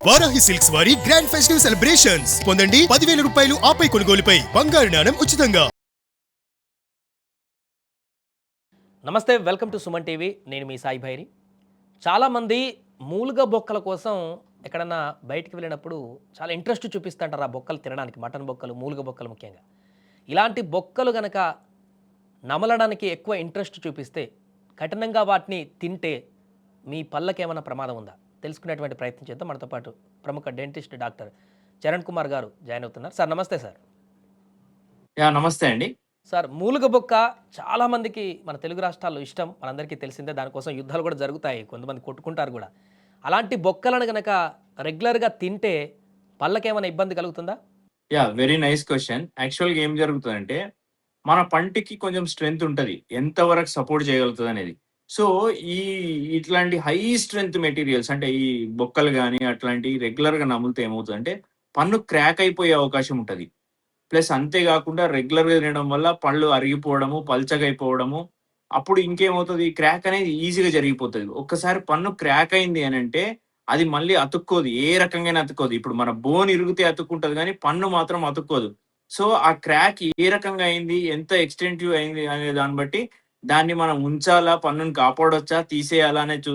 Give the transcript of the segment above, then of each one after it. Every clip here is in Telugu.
వారాహి సిల్క్స్ వారి గ్రాండ్ ఫెస్టివ్ సెలబ్రేషన్స్ పొందండి 10,000 రూపాయలు ఆపై కొనుగోలుపై బంగారు నాణెం ఉచితంగా. నమస్తే, వెల్కమ్ టు సుమన్ టీవీ. నేను మీ సాయి భైరి. చాలామంది మూలుగ బొక్కల కోసం ఎక్కడన్నా బయటికి వెళ్ళినప్పుడు చాలా ఇంట్రెస్ట్ చూపిస్తుంటారు ఆ బొక్కలు తినడానికి. మటన్ బొక్కలు, మూలుగ బొక్కలు ముఖ్యంగా. ఇలాంటి బొక్కలు గనక నమలడానికి ఎక్కువ ఇంట్రెస్ట్ చూపిస్తే, కఠినంగా వాటిని తింటే మీ పళ్ళకేమైనా ప్రమాదం ఉందా తెలుసుకునేటువంటి ప్రయత్నం చేద్దాం. మనతో పాటు ప్రముఖ డెంటిస్ట్ డాక్టర్ చరణ్ కుమార్ గారు జాయిన్ అవుతున్నారు. సార్ నమస్తే. సార్ నమస్తే అండి. సార్, మూలుగ బొక్క చాలామందికి మన తెలుగు రాష్ట్రాల్లో ఇష్టం, మనందరికీ తెలిసిందే. దానికోసం యుద్ధాలు కూడా జరుగుతాయి, కొంతమంది కొట్టుకుంటారు కూడా. అలాంటి బొక్కలను గనక రెగ్యులర్గా తింటే పళ్ళకేమైనా ఇబ్బంది కలుగుతుందా? Very nice question. యాక్చువల్‌గా ఏం జరుగుతదంటే, మన పంటికి కొంచెం స్ట్రెంత్ ఉంటది. ఎంతవరకు సపోర్ట్ చేయగలుగుతదనేది. సో, ఈ ఇట్లాంటి హై స్ట్రెంత్ మెటీరియల్స్ అంటే, ఈ బొక్కలు గాని, అట్లాంటియి రెగ్యులర్‌గా నములితే ఏమవుతదంటే, పన్ను క్రాక్ అయిపోయే అవకాశం ఉంటది. ప్లస్ అంతే గాకుండా రెగ్యులర్‌గా తినడం వల్ల పళ్ళు అరిగిపోవడము, పల్చగైపోవడము, అప్పుడు ఇంకేమవుతది, క్రాక్ అనేది ఈజీగా జరిగిపోతది. ఒక్కసారి పన్ను క్రాక్ అయింది అనంటే, అది మళ్ళీ అతుక్కోదు. ఏ రకంగానైనా అతుక్కోదు. ఇప్పుడు మన బోన్ ఇరిగితే అతుక్కుంటది గానీ, పన్ను మాత్రం అతుక్కోదు. సో, ఆ క్రాక్ ఏ రకంగా అయింది, ఎంత ఎక్స్‌టెన్సివ్ అయింది అనే దాన్ని బట్టి, దాన్ని మనం ఉంచాలా, పన్నుని కాపాడొచ్చా, తీసేయాలా అనేది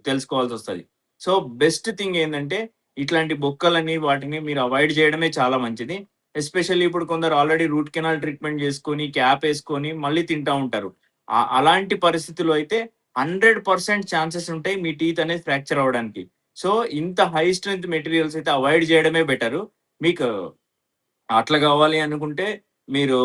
తెలుసుకోవాల్సొస్తది. సో, బెస్ట్ థింగ్ ఏందంటే, ఇట్లాంటి బొక్కలని, వాటిని మీరు అవాయిడ్ చేయడమే చాలా మంచిది. ఎస్పెషల్లీ ఇప్పుడు కొందరు ఆల్రెడీ రూట్ కెనాల్ ట్రీట్మెంట్ చేసుకొని, క్యాప్ ఏసుకొని మళ్ళీ తింటా ఉంటారు. అలాంటి పరిస్థితిలో అయితే 100% ఛాన్సెస్ ఉంటాయి మీ టీత్ అనేది ఫ్రాక్చర్ అవ్వడానికి. సో, ఇంత హై స్ట్రెంత్ మెటీరియల్స్ అయితే అవాయిడ్ చేయడమే బెటరు. మీకు అట్లా గావాలి అనుకుంటే మీరు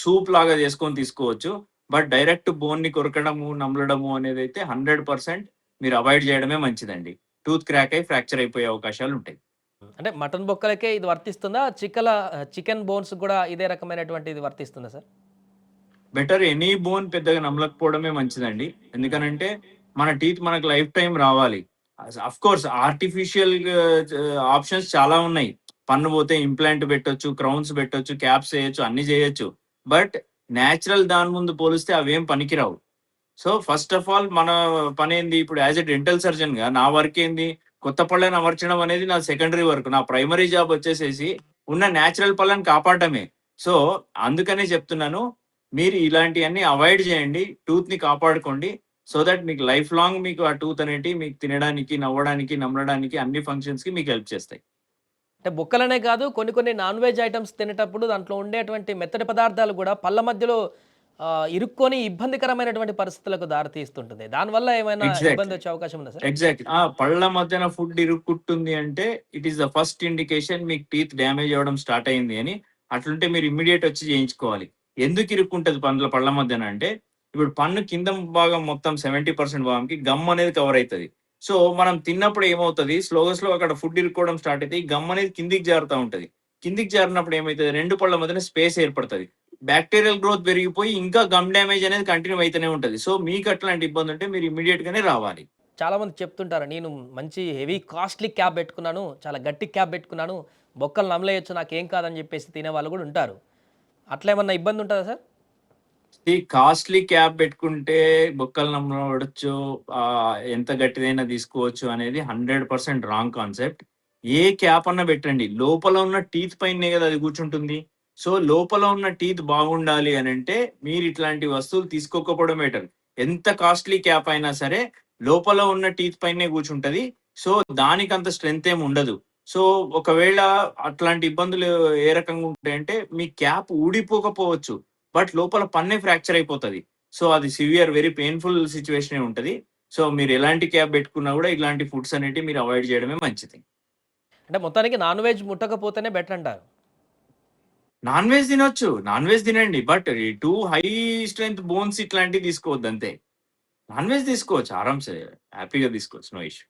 సూప్ లాగా చేసుకొని తీసుకోవచ్చు. బట్ డైరెక్ట్ బోన్‌ని కొరకడము, నమలడము అనేదైతే 100% మీరు అవాయిడ్ చేయడమే మంచిదండి. టూత్ క్రాక్ అయ్యి ఫ్రాక్చర్ అయిపోయే అవకాశాలుంటాయి. అంటే మటన్ బొక్కలకే ఇది వర్తిస్తుందా? చికెన్ బోన్స్ కూడా ఇదే రకమైనటువంటి ఇది వర్తిస్తుందా సార్? బెటర్ ఎనీ బోన్ పెద్దగా నమలకపోవడమే మంచిదండి. ఎందుకనంటే, మన టీత్ మనకు లైఫ్ టైమ్ రావాలి. అఫ్‌కోర్స్ ఆర్టిఫిషియల్ ఆప్షన్స్ చాలా ఉన్నాయి. పన్ను పోతే ఇంప్లాంట్ పెట్టొచ్చు, క్రౌన్స్ పెట్టొచ్చు, క్యాప్స్ ఎయొచ్చు, అన్నీ జేయొచ్చు. బట్ నేచురల్ దాని ముందు పోలిస్తే అవేం పనికిరావు. సో, ఫస్ట్ ఆఫ్ ఆల్ మన పనేంది, ఇప్పుడు యాస్ ఎ డెంటల్ సర్జన్‌గా నా వర్కేంది, కొత్త పళ్ళని అమర్చడం అనేది నా సెకండరీ వర్క్. నా ప్రైమరీ జాబ్ వచ్చేసేసి ఉన్న నేచురల్ పళ్ళని కాపాడడమే. సో, అందుకనే చెప్తున్నాను, మీరు ఇలాంటియన్నీ అవాయిడ్ చేయండి. టూత్‌ని కాపాడుకోండి. సో థట్ మీకు లైఫ్ లాంగ్ మీకు ఆ టూత్ అనేటివి మీకు తినడానికి, నవ్వడానికి, నమలడానికి అన్ని ఫంక్షన్స్‌కి మీకు హెల్ప్ చేస్తాయి. అంటే బొక్కలనే కాదు, కొన్ని కొన్ని నాన్ వెజ్ ఐటమ్స్ తినేటప్పుడు దాంట్లో ఉండేటువంటి మెత్తటి పదార్థాలు కూడా పళ్ళ మధ్యలో ఇరుక్కొని ఇబ్బందికరమైనటువంటి పరిస్థితులకు దారితీస్తుంటుంది. దానివల్ల ఏమైనా ఇబ్బంది ఎగ్జాక్ట్‌లీ. వచ్చే అవకాశం ఉందా సార్? ఎగ్జాక్ట్‌లీ. పళ్ళ మధ్యన ఫుడ్ ఇరుక్కుంటుంది అంటే, it is the first indication మీకు టీత్ డ్యామేజ్ అవ్వడం స్టార్ట్ అయింది అని. అట్లుంటే మీరు ఇమ్మీడియేట్ వచ్చి చేయించుకోవాలి. ఎందుకు ఇరుక్కుంటది పళ్ళ మధ్యన అంటే, ఇప్పుడు పన్ను కింద భాగం మొత్తం 70% భాగంకి గమ్ అనేది కవర్ అయితది. సో, మనం తిన్నప్పుడు ఏమవుతది, స్లోగా అక్కడ ఫుడ్ ఇరుక్కోవడం స్టార్ట్ అయితే, ఈ గమ్ అనేది కిందికి జారుతా ఉంటది. కిందికి జారినప్పుడు ఏమైతది, 2 పళ్ళ మధ్యన స్పేస్ ఏర్పడతది. బాక్టీరియల్ గ్రోత్ పెరిగిపోయి ఇంకా గమ్ డ్యామేజ్ అనేది కంటిన్యూ అయితేనే ఉంటది. సో, మీకు అట్లాంటి ఇబ్బంది ఉంటే మీరు ఇమ్మీడియేట్ గానే రావాలి. చాలామంది చెప్తుంటారు, నేను మంచి హెవీ కాస్ట్లీ క్యాప్ పెట్టుకున్నాను, చాలా గట్టి క్యాప్ పెట్టుకున్నాను, బొక్కలు నమలేయొచ్చు, నాకేం కాదని చెప్పేసి తినేవాళ్ళు కూడా ఉంటారు. అట్లా ఏమన్నా ఇబ్బంది ఉంటుందా సార్? ఈ కాస్ట్‌లీ క్యాప్ పెట్టుకుంటే బొక్కలు నమలవచ్చు. ఎంత గట్టిదైనా తీసుకోవచ్చు అనేది 100% రాంగ్ కాన్సెప్ట్. ఏ క్యాప్ అన్నా పెట్టండి. లోపల ఉన్న టీత్ పైనే కదా అది కూర్చుంటుంది. సో, లోపల ఉన్న టీత్ బాగుండాలి అనంటే మీరు ఇట్లాంటి వస్తువులు తీసుకోకపోవడం బెటర్. ఎంత కాస్ట్‌లీ క్యాప్ అయినా సరే లోపల ఉన్న టీత్ పైనే కూర్చుంటది. సో, దానికంత స్ట్రెంత్ ఏమి ఉండదు. సో, ఒకవేళ అట్లాంటి ఇబ్బందులు ఏ రకంగా ఉంటాయంటే, మీ క్యాప్ ఊడిపోకపోవచ్చు. బట్ లోపల పన్నే ఫ్రాక్చర్ అయిపోతది. సో, అది వెరీ పెయిన్‌ఫుల్ సిట్యుయేషనే ఉంటది. సో, మీరు ఎలాంటి క్యాప్ పెట్టుకున్నా గూడా ఇలాంటి ఫుడ్స్ అనేటివి మీరు అవాయిడ్ చేయడమే మంచిది. అంటే మొత్తానికి నాన్ వెజ్ ముట్టకపోతేనే బెటర్ అంటారు. నాన్ వెజ్ తినొచ్చు. నాన్ వెజ్ తినండి. బట్ ఈ టూ హై స్ట్రెంత్ బోన్స్ ఇట్లాంటివి తీసుకోవద్దంతే. నాన్ వెజ్ తీసుకోవచ్చు ఆరాంసే. హ్యాపీగా తీసుకోవచ్చు. No issue.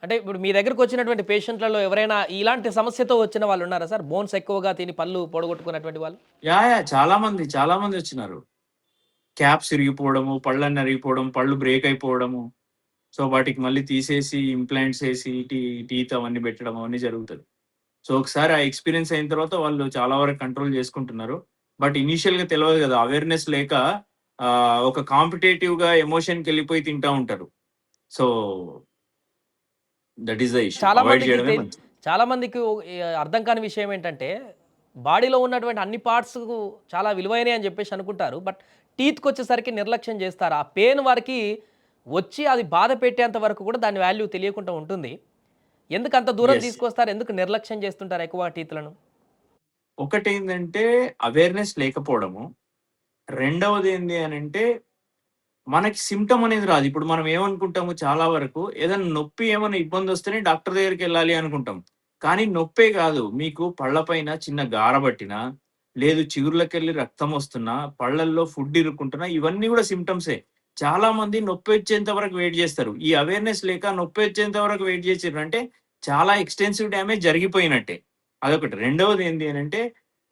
అంటే ఇప్పుడు మీ దగ్గరకు వచ్చినటువంటి పేషెంట్లలో ఎవరైనా ఇలాంటి సమస్యతో వచ్చిన వాళ్ళు ఉన్నారా సార్? బోన్స్ ఎక్కువగా తిని పళ్ళు పొడగొట్టుకున్నటువంటి వాళ్ళు? చాలా మంది వచ్చినారు. క్యాప్స్ ఇరిగిపోవడము, పళ్ళన్నీ అరిగిపోవడం, పళ్ళు బ్రేక్ అయిపోవడము. సో, వాటికి మళ్ళీ తీసేసి ఇంప్లాంట్స్ ఏసి టీత్ అవన్నీ పెట్టడం అవన్నీ జరుగుతది. సో, ఒకసారి ఆ ఎక్స్‌పీరియన్స్ అయిన తర్వాత వాళ్ళు చాలా వరకు కంట్రోల్ చేసుకుంటున్నారు. బట్ ఇనీషియల్‌గా తెలవదు గదా! అవేర్‌నెస్ లేక ఒక కాంపిటేటివ్‌గా ఎమోషన్‌కెళ్ళిపోయి తింటా ఉంటారు. So, that is the issue. చాలా అవాయిడ్ మందికి చేయడమే మంచిది. చాలా మందికి అర్థం కాని విషయం ఏంటంటే బాడీలో ఉన్నటువంటి అన్ని పార్ట్స్ చాలా విలువైనవి అని చెప్పేసి అనుకుంటారు. బట్ టీత్‌కి వచ్చేసరికి నిర్లక్ష్యం చేస్తారు. ఆ పెయిన్ వారికి వచ్చి అది బాధ పెట్టేంత వరకు కూడా దాని వాల్యూ తెలియకుండా ఉంటుంది. ఎందుకు అంత దూరం యెస్. తీసుకొస్తారు? ఎందుకు నిర్లక్ష్యం చేస్తుంటారు ఎక్కువ టీత్‌లను? ఒకటేందంటే అవేర్‌నెస్ లేకపోవడము. రెండవదేంది అనంటే మనకి సింప్టమ్ అనేది రాదు. ఇప్పుడు మనం ఏమనుకుంటాము చాలా వరకు ఏదైనా నొప్పి ఏమైనా ఇబ్బందొస్తేనే డాక్టర్ దగ్గరికెళ్ళాలి అనుకుంటాం. కానీ నొప్పే గాదు. మీకు పళ్ళపైన చిన్న గార పట్టినా, లేదు చిగుర్లకెళ్ళి రక్తం వస్తున్నా, పళ్ళల్లో ఫుడ్ ఇరుక్కుంటున్నా ఇవన్నీ గూడా సింప్టమ్సే. చాలా మంది నొప్పొచ్చేంత వరకు వెయిట్ జేస్తారు. ఈ అవేర్‌నెస్ లేక నొప్పొచ్చేంత వరకు వెయిట్ జేసిర్రంటే చాలా ఎక్స్‌టెన్సివ్ డ్యామేజ్ జరిగిపోయినట్టే. అదొకటి. రెండవది ఏంది అనంటే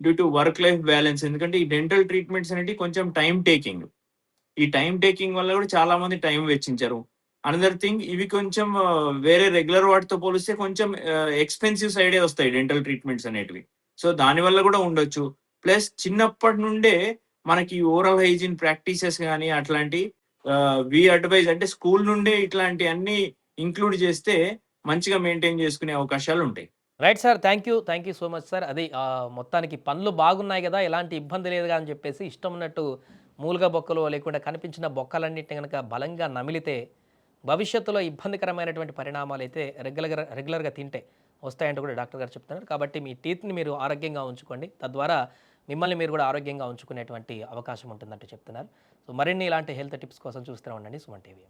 due to work life balance ఎందుకంటే ఈ డెంటల్ ట్రీట్మెంట్స్ అనేటివి కొంచెం టైమ్ టేకింగ్. ఈ టైమ్ టేకింగ్ వల్ల గూడా చాలా మంది టైం వెచ్చించరు. అనదర్ థింగ్ ఇవి కొంచెం వేరే రెగ్యులర్ వాటితో పోలిస్తే కొంచెం ఎక్స్‌పెన్సివ్ సైడే వస్తాయి డెంటల్ ట్రీట్మెంట్స్ అనేటివి. సో, దానివల్ల గూడా ఉండొచ్చు. ప్లస్ చిన్నప్పటి నుండే మనకి ఓరల్ హైజీన్ ప్రాక్టీసెస్ గాని అట్లాంటి వి అడ్వైజ్ అంటే స్కూల్ నుండే ఇట్లాంటియన్నీ ఇంక్లూడ్ చేస్తే మంచిగా మెయింటైన్ చేసుకునే అవకాశాలుంటాయి. Right sir. Thank you. Thank you so much sir. అది మొత్తానికి పనులు బాగున్నాయి గదా! ఎలాంటి ఇబ్బంది లేదుగా అని చెప్పేసి ఇష్టం ఉన్నట్టు మూలుగా బొక్కలో లేకుండా కనిపించిన బొక్కలన్నిటిని గనక బలంగా నమిలితే భవిష్యత్తులో ఇబ్బందికరమైనటువంటి పరిణామాలైతే రెగ్యులర్‌గా తింటే వస్తాయంటూ కూడా డాక్టర్ గారు చెప్తున్నారు. కాబట్టి మీ టీత్‌ని మీరు ఆరోగ్యంగా ఉంచుకోండి. తద్వారా మిమ్మల్ని మీరు కూడా ఆరోగ్యంగా ఉంచుకునేటువంటి అవకాశం ఉంటుందంటూ చెప్తున్నారు. సో, మరిన్ని ఇలాంటి హెల్త్ టిప్స్ కోసం చూస్తూనే ఉండండి సుమన్ టీవీ.